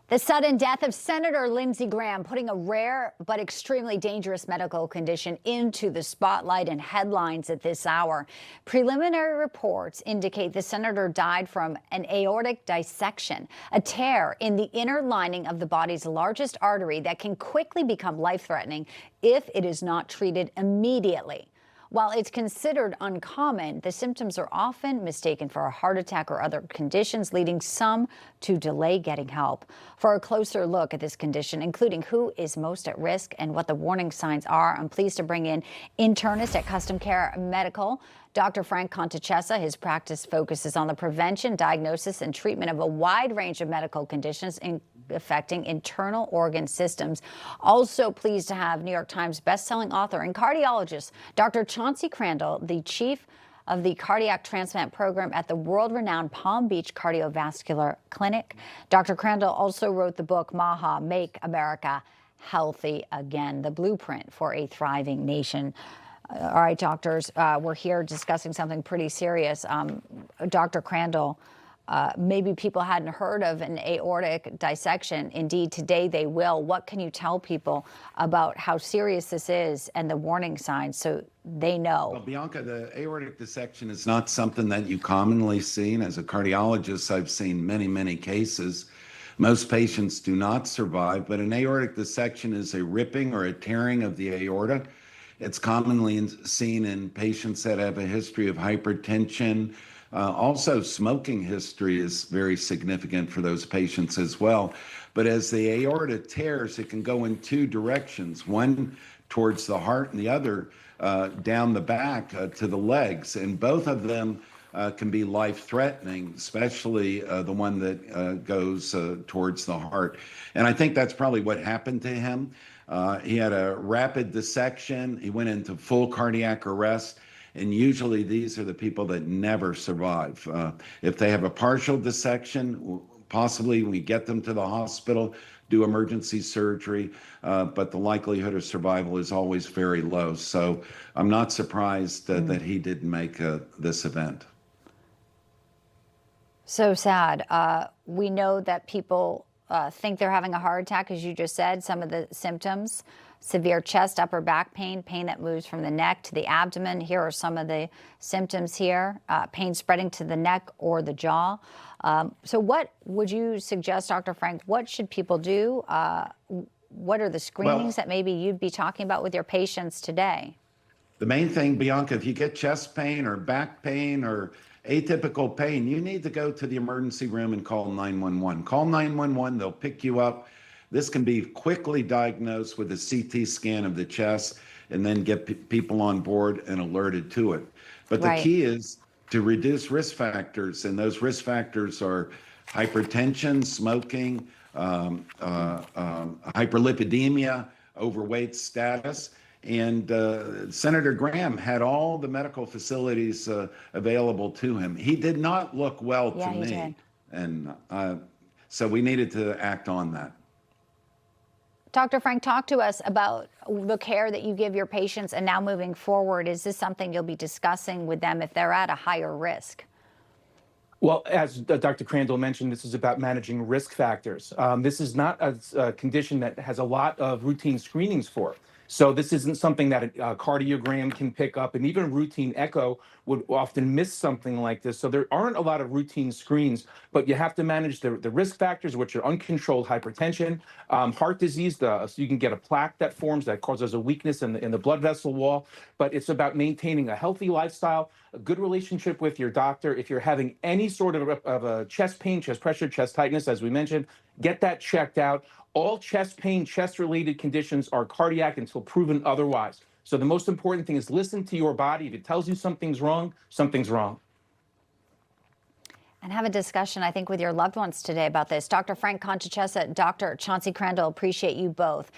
The sudden death of Senator Lindsey Graham, putting a rare but extremely dangerous medical condition into the spotlight and headlines at this hour. Preliminary reports indicate the senator died from an aortic dissection, a tear in the inner lining of the body's largest artery that can quickly become life-threatening if it is not treated immediately. While it's considered uncommon, the symptoms are often mistaken for a heart attack or other conditions, leading some to delay getting help. For a closer look at this condition, including who is most at risk and what the warning signs are, I'm pleased to bring in internist at Custom Care Medical, Dr. Frank Contacessa. His practice focuses on the prevention, diagnosis, and treatment of a wide range of medical conditions affecting internal organ systems. Also pleased to have New York Times bestselling author and cardiologist Dr. Chauncey Crandall, the chief of the cardiac transplant program at the world-renowned Palm Beach Cardiovascular Clinic. Dr. Crandall also wrote the book MAHA, Make America Healthy Again, the blueprint for a thriving nation. All right, doctors, we're here discussing something pretty serious. Dr. Crandall, maybe people hadn't heard of an aortic dissection. Indeed, today they will. What can you tell people about how serious this is and the warning signs so they know? Well, Bianca, the aortic dissection is not something that you commonly see. As a cardiologist, I've seen many, many cases. Most patients do not survive, but an aortic dissection is a ripping or a tearing of the aorta. It's commonly seen in patients that have a history of hypertension. Also, smoking history is very significant for those patients as well. But as the aorta tears, it can go in two directions, one towards the heart and the other down the back to the legs. And both of them can be life-threatening, especially the one that goes towards the heart. And I think that's probably what happened to him. He had a rapid dissection. He went into full cardiac arrest. And usually these are the people that never survive. If they have a partial dissection, possibly we get them to the hospital, do emergency surgery, but the likelihood of survival is always very low. So I'm not surprised that he didn't make this event. So sad. We know that people think they're having a heart attack, as you just said. Some of the symptoms: severe chest, upper back pain, pain that moves from the neck to the abdomen. Here are some of the symptoms here: pain spreading to the neck or the jaw. So what would you suggest, Dr. Frank? What should people do? What are the screenings that maybe you'd be talking about with your patients today? The main thing, Bianca, if you get chest pain or back pain or atypical pain, you need to go to the emergency room and call 911. Call 911, they'll pick you up. This can be quickly diagnosed with a CT scan of the chest and then get people on board and alerted to it. But the key is to reduce risk factors, and those risk factors are hypertension, smoking, hyperlipidemia, overweight status. And Senator Graham had all the medical facilities available to him. He did not look well to me. And so we needed to act on that. Dr. Frank, talk to us about the care that you give your patients, and now moving forward, is this something you'll be discussing with them if they're at a higher risk? Well, as Dr. Crandall mentioned, this is about managing risk factors. This is not a condition that has a lot of routine screenings for. So this isn't something that a cardiogram can pick up, and even a routine echo would often miss something like this. So there aren't a lot of routine screens, but you have to manage the risk factors, which are uncontrolled hypertension, heart disease, so you can get a plaque that forms that causes a weakness in the blood vessel wall. But it's about maintaining a healthy lifestyle, a good relationship with your doctor. If you're having any sort of a chest pain, chest pressure, chest tightness, as we mentioned, get that checked out. All chest pain, chest-related conditions are cardiac until proven otherwise. So the most important thing is listen to your body. If it tells you something's wrong, something's wrong. And have a discussion, I think, with your loved ones today about this. Dr. Frank Contacessa, Dr. Chauncey Crandall, appreciate you both.